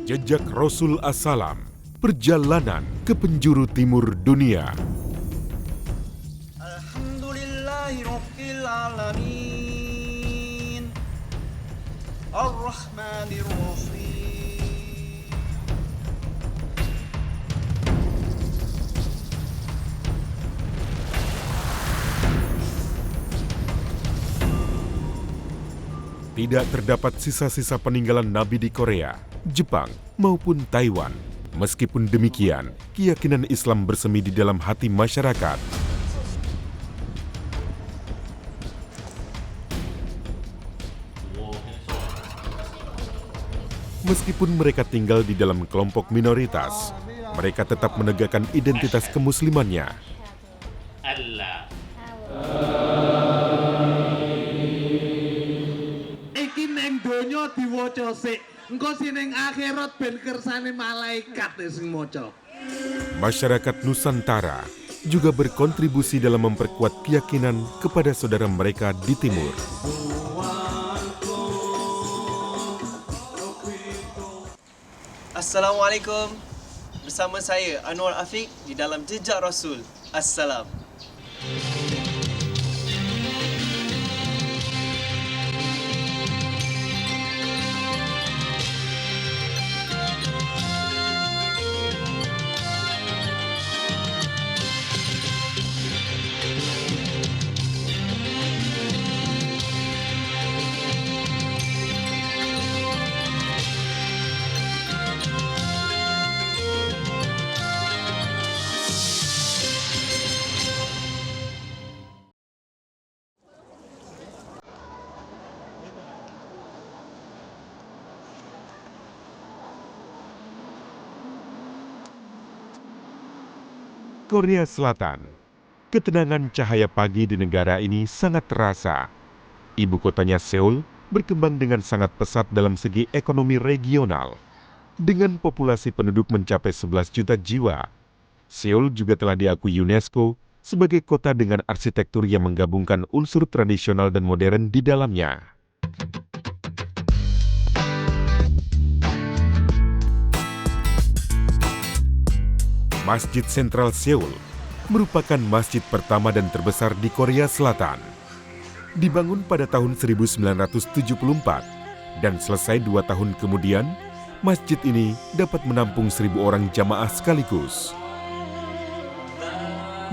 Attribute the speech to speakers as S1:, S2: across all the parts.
S1: Jejak Rasul Assalam, perjalanan ke penjuru timur dunia.
S2: Alhamdulillahirabbil alamin. Ar-Rahmanir-Rahim.
S1: Tidak terdapat sisa-sisa peninggalan Nabi di Korea, Jepang, maupun Taiwan. Meskipun demikian, keyakinan Islam bersemi di dalam hati masyarakat. Meskipun mereka tinggal di dalam kelompok minoritas, mereka tetap menegakkan identitas kemuslimannya.
S3: Allah.
S4: Iki neng donya diwaca sik, engko sining akhirat ben kersane malaikat sing maca.
S1: Masyarakat Nusantara juga berkontribusi dalam memperkuat keyakinan kepada saudara mereka di timur.
S2: Assalamualaikum. Bersama saya Anwar Afiq di dalam Jejak Rasul. Assalam.
S1: Korea Selatan. Ketenangan cahaya pagi di negara ini sangat terasa. Ibu kotanya Seoul berkembang dengan sangat pesat dalam segi ekonomi regional. Dengan populasi penduduk mencapai 11 juta jiwa, Seoul juga telah diakui UNESCO sebagai kota dengan arsitektur yang menggabungkan unsur tradisional dan modern di dalamnya. Masjid Sentral Seoul merupakan masjid pertama dan terbesar di Korea Selatan. Dibangun pada tahun 1974 dan selesai 2 tahun kemudian, masjid ini dapat menampung 1.000 orang jamaah sekaligus.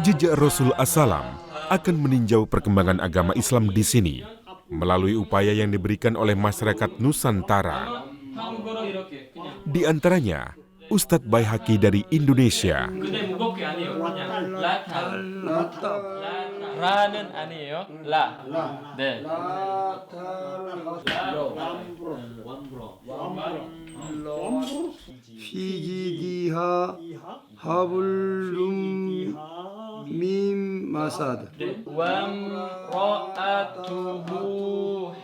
S1: Jejak Rasul Assalam akan meninjau perkembangan agama Islam di sini melalui upaya yang diberikan oleh masyarakat Nusantara. Di antaranya, Ustadz Baihaqi dari Indonesia.
S3: 라는 아니에요. 라. 네.
S5: 피기기하 하블룸 밈 마사드
S3: وامرأته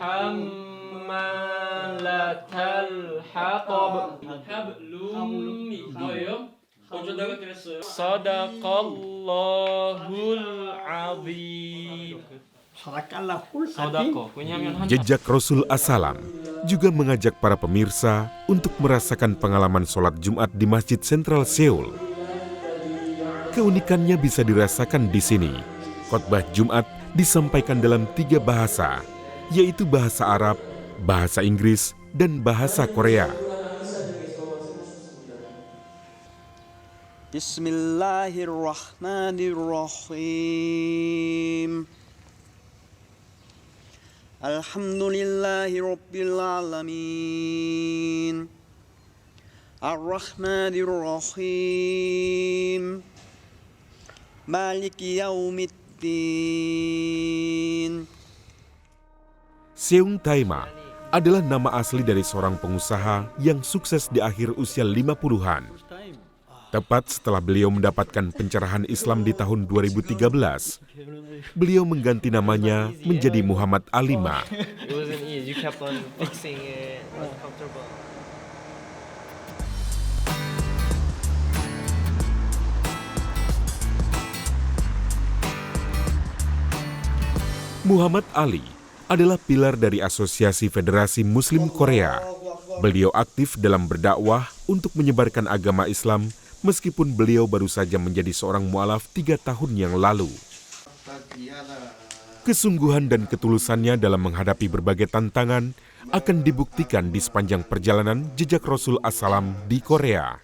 S3: حمالة الحطب حبل 뭐예요? 어쩌다가 그랬어요? 서다qal라hul azim. 서다qa. 왜냐하면 한
S1: Jejak Rasul Assalam juga mengajak para pemirsa untuk merasakan pengalaman sholat Jumat di Masjid Sentral Seoul. Keunikannya bisa dirasakan di sini. Khotbah Jumat disampaikan dalam 3 bahasa, yaitu bahasa Arab, bahasa Inggris, dan bahasa Korea.
S2: Bismillahirrahmanirrahim. Alhamdulillahirabbil alamin. Ar-Rahmanir-Rahim. Maliki yaumiddin.
S1: Seung Taima adalah nama asli dari seorang pengusaha yang sukses di akhir usia 50-an. Tepat setelah beliau mendapatkan pencerahan Islam di tahun 2013, beliau mengganti namanya menjadi Muhammad Alima. Muhammad Ali adalah pilar dari Asosiasi Federasi Muslim Korea. Beliau aktif dalam berdakwah untuk menyebarkan agama Islam meskipun beliau baru saja menjadi seorang mualaf 3 tahun yang lalu. Kesungguhan dan ketulusannya dalam menghadapi berbagai tantangan akan dibuktikan di sepanjang perjalanan jejak Rasul As-Salam di Korea.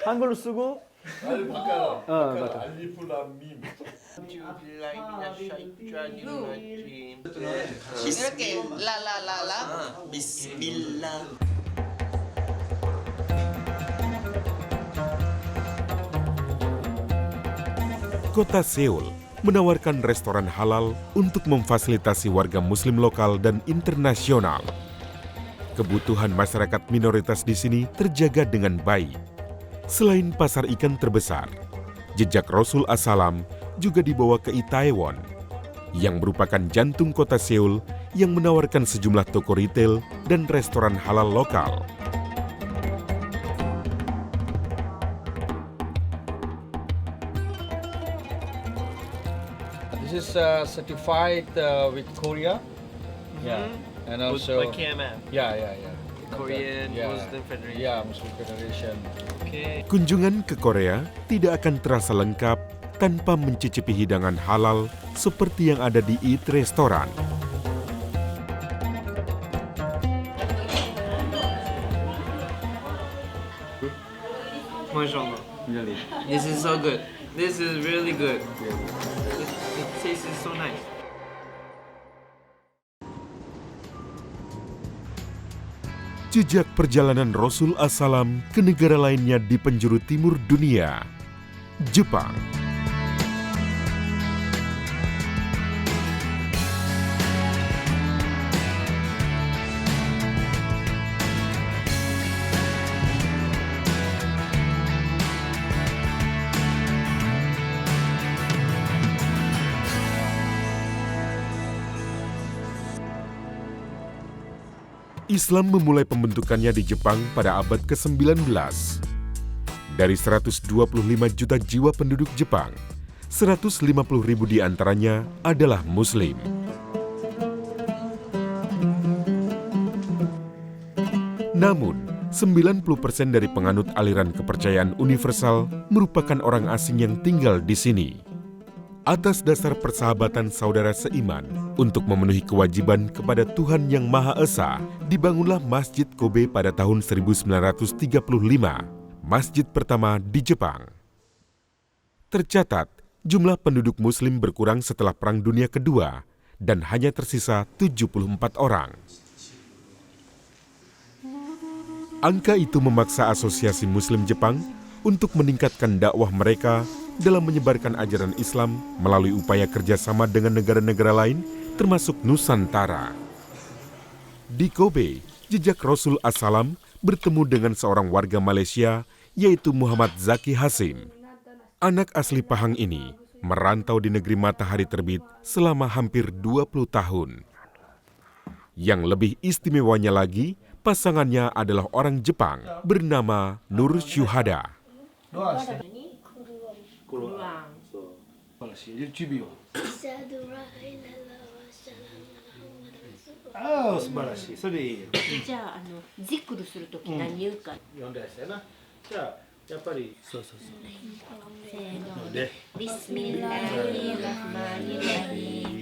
S6: 한글로 쓰고
S2: 이렇게 라라라라 비스밀라.
S1: Kota Seoul menawarkan restoran halal untuk memfasilitasi warga muslim lokal dan internasional. Kebutuhan masyarakat minoritas di sini terjaga dengan baik. Selain pasar ikan terbesar, jejak Rasul As-Salam juga dibawa ke Itaewon, yang merupakan jantung kota Seoul yang menawarkan sejumlah toko retail dan restoran halal lokal.
S6: This is certified with Korea. Yeah. And also
S2: By KMF,
S6: yeah.
S2: Korean
S6: Yeah.
S2: Muslim Federation.
S6: Yeah, Muslim Federation.
S2: Okay.
S1: Kunjungan ke Korea tidak akan terasa lengkap tanpa mencicipi hidangan halal seperti yang ada di Eat Restoran.
S2: MashaAllah. Really? This is so good. This is really good. It tastes so nice.
S1: Jejak perjalanan Rasul As-Salam ke negara lainnya di penjuru timur dunia, Jepang. Islam memulai pembentukannya di Jepang pada abad ke-19. Dari 125 juta jiwa penduduk Jepang, 150.000 diantaranya adalah Muslim. Namun, 90% dari penganut aliran kepercayaan universal merupakan orang asing yang tinggal di sini. Atas dasar persahabatan saudara seiman, untuk memenuhi kewajiban kepada Tuhan Yang Maha Esa, dibangunlah Masjid Kobe pada tahun 1935, masjid pertama di Jepang. Tercatat, jumlah penduduk Muslim berkurang setelah Perang Dunia Kedua, dan hanya tersisa 74 orang. Angka itu memaksa Asosiasi Muslim Jepang untuk meningkatkan dakwah mereka dalam menyebarkan ajaran Islam melalui upaya kerjasama dengan negara-negara lain, termasuk Nusantara. Di Kobe, jejak Rasul As-Salam bertemu dengan seorang warga Malaysia, yaitu Muhammad Zaki Hasim. Anak asli Pahang ini merantau di negeri matahari terbit selama hampir 20 tahun. Yang lebih istimewanya lagi, pasangannya adalah orang Jepang bernama Nur Syuhada.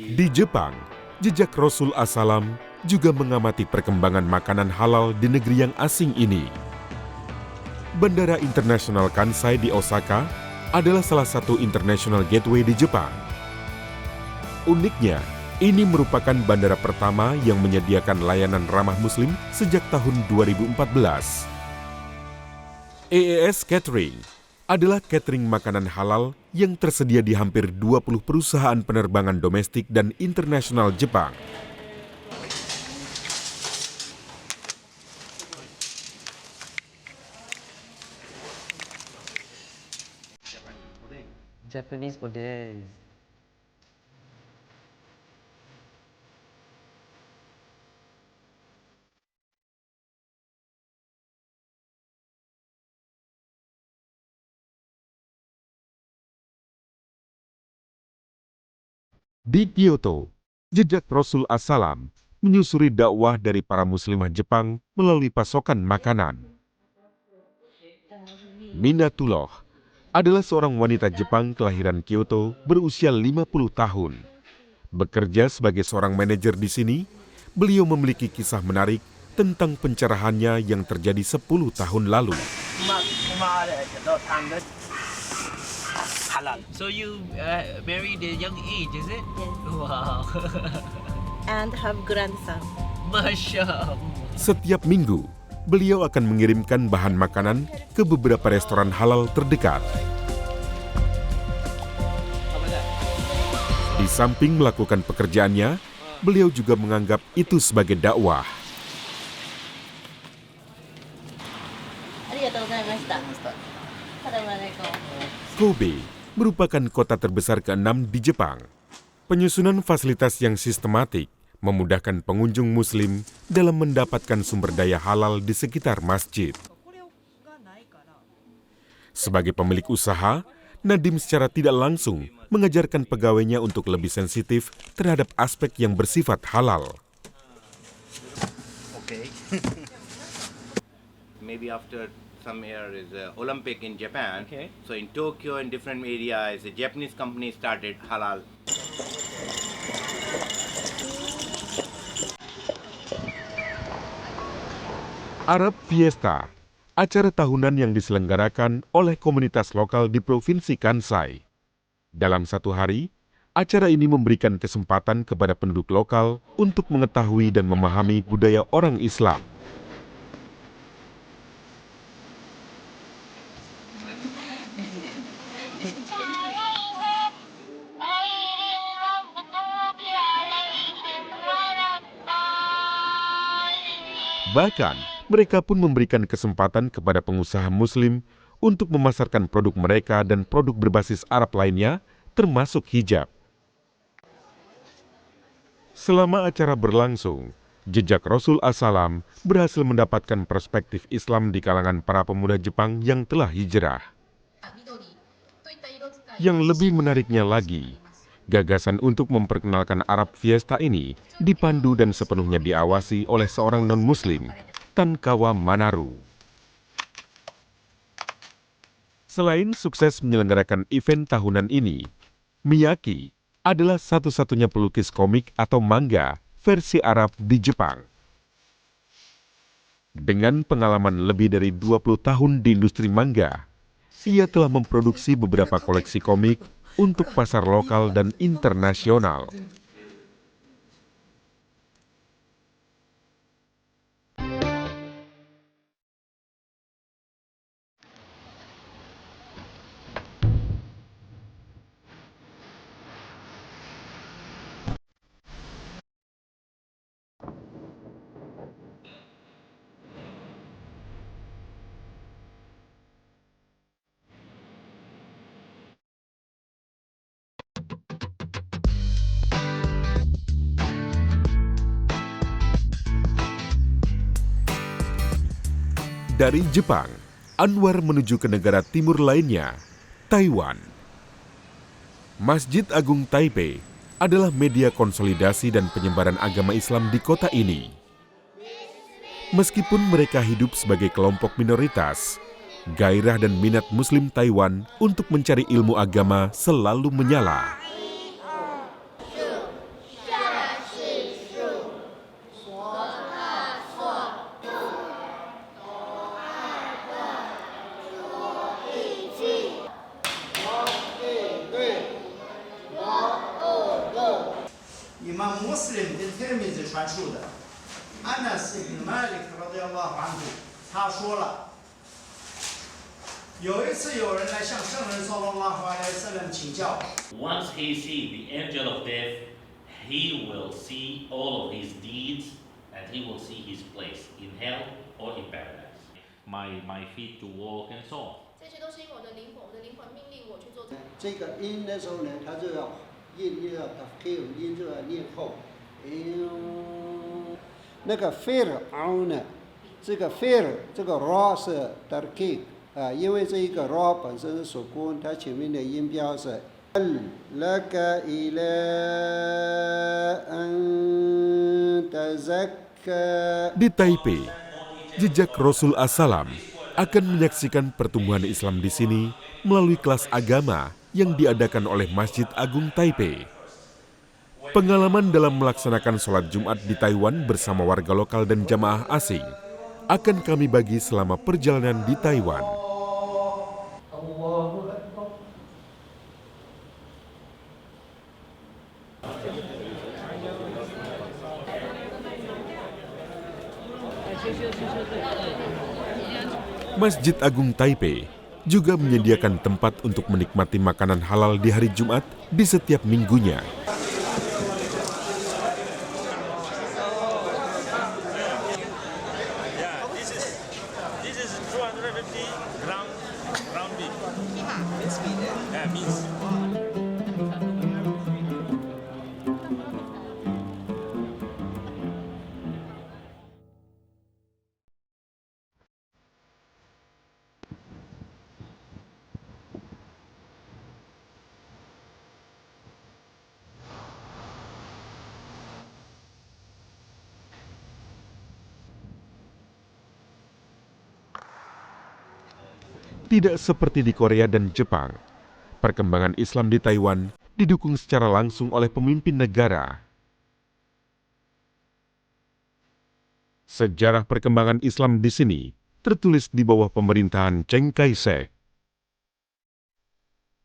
S1: Di Jepang, jejak Rasul As-Salam juga mengamati perkembangan makanan halal di negeri yang asing ini. Bandara Internasional Kansai di Osaka adalah salah satu international gateway di Jepang. Uniknya, ini merupakan bandara pertama yang menyediakan layanan ramah Muslim sejak tahun 2014. EES Catering adalah catering makanan halal yang tersedia di hampir 20 perusahaan penerbangan domestik dan internasional Jepang.
S7: Japanese models.
S1: Di Kyoto, jejak Rasul Assalam menyusuri dakwah dari para muslimah Jepang melalui pasokan makanan. Minatullah adalah seorang wanita Jepang kelahiran Kyoto berusia 50 tahun. Bekerja sebagai seorang manajer di sini, beliau memiliki kisah menarik tentang pencerahannya yang terjadi 10 tahun lalu.
S8: So you married at a young age, is it?
S9: Yes.
S8: Wow.
S9: And have grandson.
S8: Masya Allah.
S1: Setiap minggu, beliau akan mengirimkan bahan makanan ke beberapa restoran halal terdekat. Di samping melakukan pekerjaannya, beliau juga menganggap itu sebagai dakwah. Kobe merupakan kota terbesar ke-6 di Jepang. Penyusunan fasilitas yang sistematik memudahkan pengunjung muslim dalam mendapatkan sumber daya halal di sekitar masjid. Sebagai pemilik usaha, Nadim secara tidak langsung mengajarkan pegawainya untuk lebih sensitif terhadap aspek yang bersifat halal.
S10: Okay. Maybe after some year is Olympic in Japan.
S8: Okay.
S10: So in Tokyo and different areas, a Japanese company started halal.
S1: Arab Fiesta, acara tahunan yang diselenggarakan oleh komunitas lokal di Provinsi Kansai. Dalam satu hari, acara ini memberikan kesempatan kepada penduduk lokal untuk mengetahui dan memahami budaya orang Islam. Bahkan, mereka pun memberikan kesempatan kepada pengusaha muslim untuk memasarkan produk mereka dan produk berbasis Arab lainnya, termasuk hijab. Selama acara berlangsung, jejak Rasul Assalam berhasil mendapatkan perspektif Islam di kalangan para pemuda Jepang yang telah hijrah. Yang lebih menariknya lagi, gagasan untuk memperkenalkan Arab Fiesta ini dipandu dan sepenuhnya diawasi oleh seorang non-muslim, Tankawa Manaru. Selain sukses menyelenggarakan event tahunan ini, Miyaki adalah satu-satunya pelukis komik atau manga versi Arab di Jepang. Dengan pengalaman lebih dari 20 tahun di industri manga, ia telah memproduksi beberapa koleksi komik untuk pasar lokal dan internasional. Dari Jepang, Anwar menuju ke negara timur lainnya, Taiwan. Masjid Agung Taipei adalah media konsolidasi dan penyebaran agama Islam di kota ini. Meskipun mereka hidup sebagai kelompok minoritas, gairah dan minat Muslim Taiwan untuk mencari ilmu agama selalu menyala.
S11: Imam Muslim 的 Tirmidhi 传述的 Anas ibn Malik radiyallahu anhu 他说了，有一次有人来向圣人 sallallahu alaihi wasallam 请教。
S12: Once he sees the angel of death, he will see all of his deeds and he will see his place in hell or in paradise. My feet to walk and so on.
S13: 这些都是因为我的灵魂，我的灵魂命令我去做。
S14: 这个音的时候呢，他就要音要 tafkhir， 音就要念后。那个 Fir'aun 呢，这个 Fir 这个 ra 是 tarkib 啊，因为这一个 ra 本身是属诂，它前面的音标是 لك إلى أن تزكى.
S1: Di Taipei, jejak Rasul As-Salam akan menyaksikan pertumbuhan Islam di sini melalui kelas agama yang diadakan oleh Masjid Agung Taipei. Pengalaman dalam melaksanakan sholat Jumat di Taiwan bersama warga lokal dan jamaah asing akan kami bagi selama perjalanan di Taiwan. Masjid Agung Taipei juga menyediakan tempat untuk menikmati makanan halal di hari Jumat di setiap minggunya. Tidak seperti di Korea dan Jepang, perkembangan Islam di Taiwan didukung secara langsung oleh pemimpin negara. Sejarah perkembangan Islam di sini tertulis di bawah pemerintahan Chiang Kai-shek.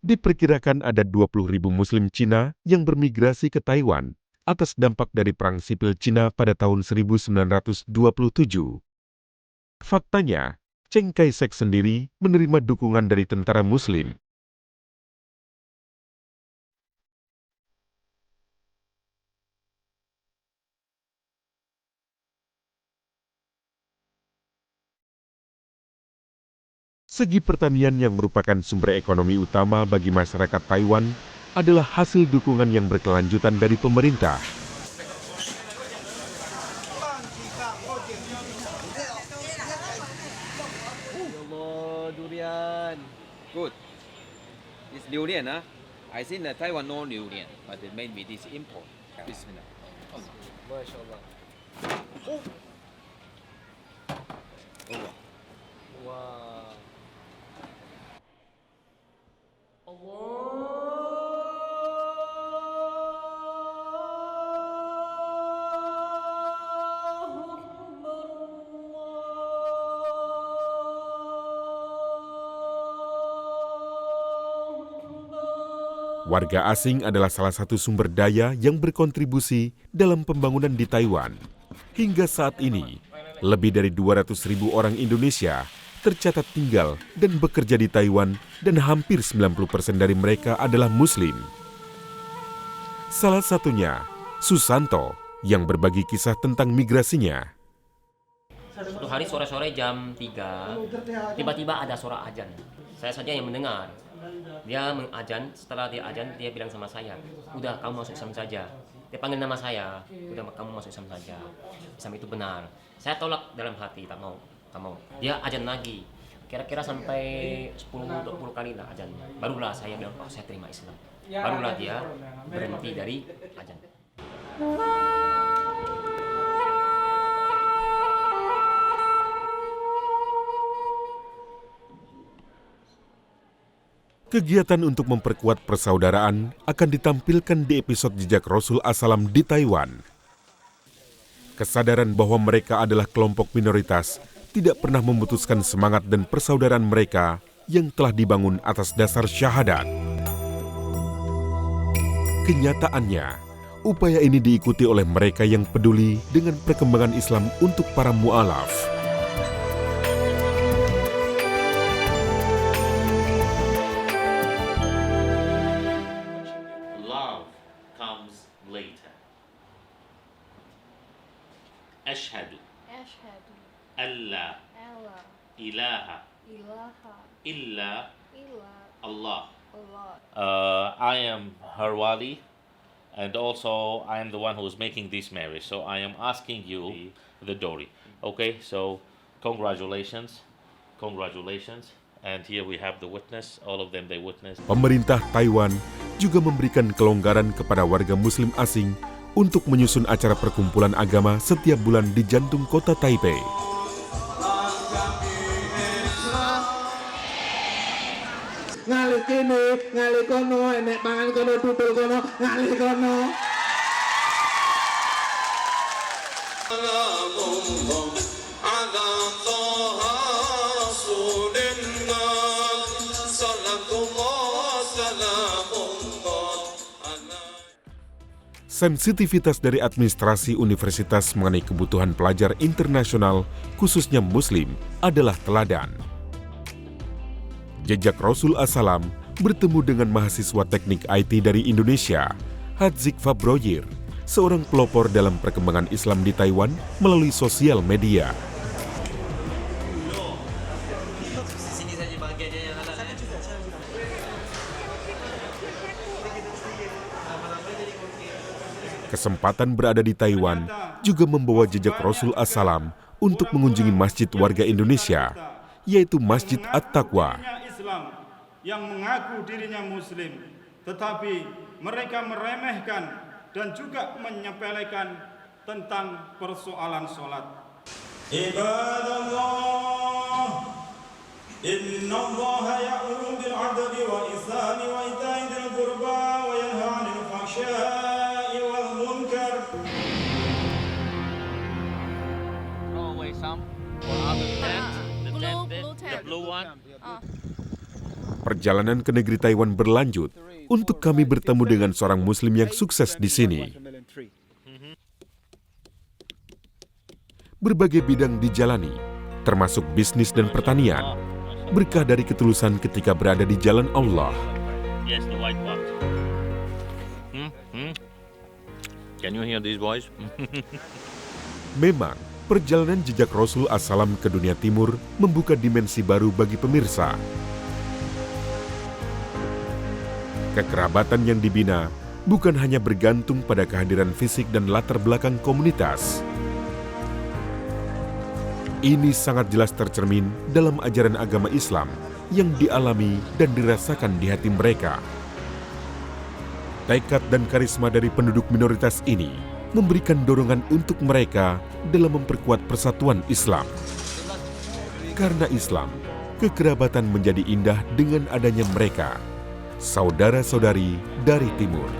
S1: Diperkirakan ada 20.000 Muslim Cina yang bermigrasi ke Taiwan atas dampak dari Perang Sipil Cina pada tahun 1927. Faktanya, Chiang Kai-shek sendiri menerima dukungan dari tentara Muslim. Segi pertanian yang merupakan sumber ekonomi utama bagi masyarakat Taiwan adalah hasil dukungan yang berkelanjutan dari pemerintah.
S6: Durian. Good. It's durian, huh? I think that Taiwan no durian, but maybe this import. Bismillah. MashaAllah. Oh. Wow.
S1: Warga asing adalah salah satu sumber daya yang berkontribusi dalam pembangunan di Taiwan. Hingga saat ini, lebih dari 200.000 orang Indonesia tercatat tinggal dan bekerja di Taiwan dan hampir 90% dari mereka adalah Muslim. Salah satunya, Susanto, yang berbagi kisah tentang migrasinya.
S15: Suatu hari sore-sore jam 3, tiba-tiba ada suara azan. Saya saja yang mendengar. Dia mengajan, setelah dia ajan, dia bilang sama saya, udah kamu masuk Islam saja. Dia panggil nama saya, udah kamu masuk Islam saja. Islam itu benar. Saya tolak dalam hati, tak mau. Dia ajan lagi, kira-kira sampai 10-20 kali lah ajan. Barulah saya bilang, oh saya terima Islam. Barulah dia berhenti dari ajan.
S1: Kegiatan untuk memperkuat persaudaraan akan ditampilkan di episode Jejak Rasul As-Salam di Taiwan. Kesadaran bahwa mereka adalah kelompok minoritas tidak pernah memutuskan semangat dan persaudaraan mereka yang telah dibangun atas dasar syahadat. Kenyataannya, upaya ini diikuti oleh mereka yang peduli dengan perkembangan Islam untuk para mu'alaf.
S12: أشهد ألا إله إلا Allah. I am her wali, and also I am the one who is making this marriage. So I am asking you the dowry. Okay, so congratulations. And here we have the witness, all of them they witnessed.
S1: Pemerintah Taiwan juga memberikan kelonggaran kepada warga muslim asing untuk menyusun acara perkumpulan agama setiap bulan di jantung kota Taipei.
S4: Ngalih kene, ngalih kono, enek pangan kono, dudul kono, ngalih kono.
S1: Sensitivitas dari administrasi universitas mengenai kebutuhan pelajar internasional, khususnya muslim, adalah teladan. Jejak Rasul Assalam bertemu dengan mahasiswa teknik IT dari Indonesia, Hadzik Fabroyir, seorang pelopor dalam perkembangan Islam di Taiwan melalui sosial media. Kesempatan berada di Taiwan juga membawa jejak Rasul Assalam untuk mengunjungi masjid warga Indonesia, yaitu Masjid At-Taqwa.
S16: Islam yang mengaku dirinya Muslim, tetapi mereka meremehkan dan juga menyepelekan tentang persoalan sholat. Ibadallah, innallaha ya'muru bil 'adli wal ihsani wa ita'i dzil qurba wa yanha 'anil fahsya'i wal munkar.
S8: Throw away some for other tent, the blue one.
S1: Perjalanan ke negeri Taiwan berlanjut untuk kami bertemu dengan seorang muslim yang sukses di sini. Berbagai bidang dijalani, termasuk bisnis dan pertanian, berkah dari ketulusan ketika berada di jalan Allah.
S12: Yes, the white box. Can you hear these boys?
S1: Memang, perjalanan jejak Rasul Assalam ke dunia timur membuka dimensi baru bagi pemirsa. Kekerabatan yang dibina bukan hanya bergantung pada kehadiran fisik dan latar belakang komunitas. Ini sangat jelas tercermin dalam ajaran agama Islam yang dialami dan dirasakan di hati mereka. Tekad dan karisma dari penduduk minoritas ini memberikan dorongan untuk mereka dalam memperkuat persatuan Islam. Karena Islam, kekerabatan menjadi indah dengan adanya mereka, saudara-saudari dari timur.